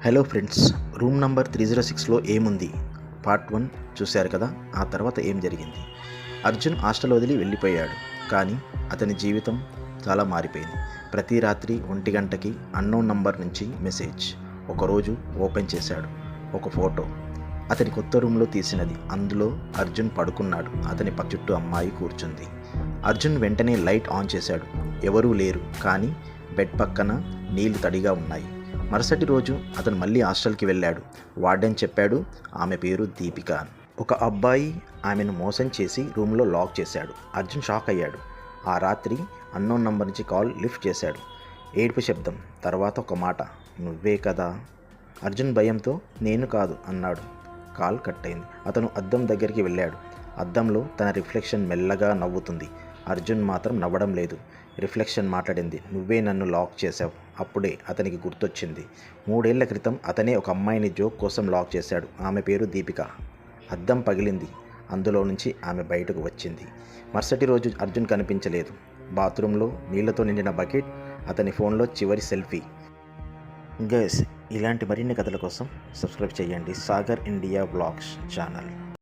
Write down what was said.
Hello friends, room number 306లో ఏముంది part 1 చూశారు కదా. ఆ తర్వాత ఏం జరిగింది? అర్జున్ హాస్టల్ వదిలి వెళ్ళిపోయాడు. కానీ అతని జీవితం చాలా మారిపోయింది. ప్రతి రాత్రి 1 గంటకి అన్నోన్ నంబర్ నుంచి మెసేజ్. ఒకరోజు ఓపెన్ చేశాడు. ఒక ఫోటో అతని కొత్త రూమ్లో తీసినది. అందులో అర్జున్ పడుకున్నాడు. అతని చుట్టూ అమ్మాయి కూర్చుంది. అర్జున్ వెంటనే లైట్ ఆన్ చేశాడు. ఎవరూ లేరు, కానీ బెడ్ పక్కన నీళ్లు తడిగా ఉన్నాయి. మరుసటి రోజు అతను మళ్ళీ హాస్టల్కి వెళ్ళాడు. వార్డెన్ చెప్పాడు ఆమె పేరు దీపిక. ఒక అబ్బాయి ఆమెను మోసం చేసి రూమ్లో లాక్ చేశాడు. అర్జున్ షాక్ అయ్యాడు. ఆ రాత్రి అన్నోన్ నంబర్ నుంచి కాల్ లిఫ్ట్ చేశాడు. ఏడుపు శబ్దం, తర్వాత ఒక మాట, నువ్వే కదా. అర్జున్ భయంతో నేను కాదు అన్నాడు. కాల్ కట్ అయింది. అతను అద్దం దగ్గరికి వెళ్ళాడు. అద్దంలో తన రిఫ్లెక్షన్ మెల్లగా నవ్వుతుంది. అర్జున్ మాత్రం నవ్వడం లేదు. రిఫ్లెక్షన్ మాట్లాడింది, నువ్వే నన్ను లాక్ చేశావు. అప్పుడే అతనికి గుర్తొచ్చింది. 3 ఏళ్ల క్రితం అతనే ఒక అమ్మాయిని జోక్ కోసం లాక్ చేశాడు. ఆమె పేరు దీపిక. అద్దం పగిలింది. అందులో నుంచి ఆమె బయటకు వచ్చింది. మరుసటి రోజు అర్జున్ కనిపించలేదు. బాత్రూంలో నీళ్లతో నిండిన బకెట్, అతని ఫోన్లో చివరి సెల్ఫీ. గైస్, ఇలాంటి మరిన్ని కథల కోసం సబ్స్క్రైబ్ చేయండి సాగర్ ఇండియా వ్లాగ్స్ ఛానల్.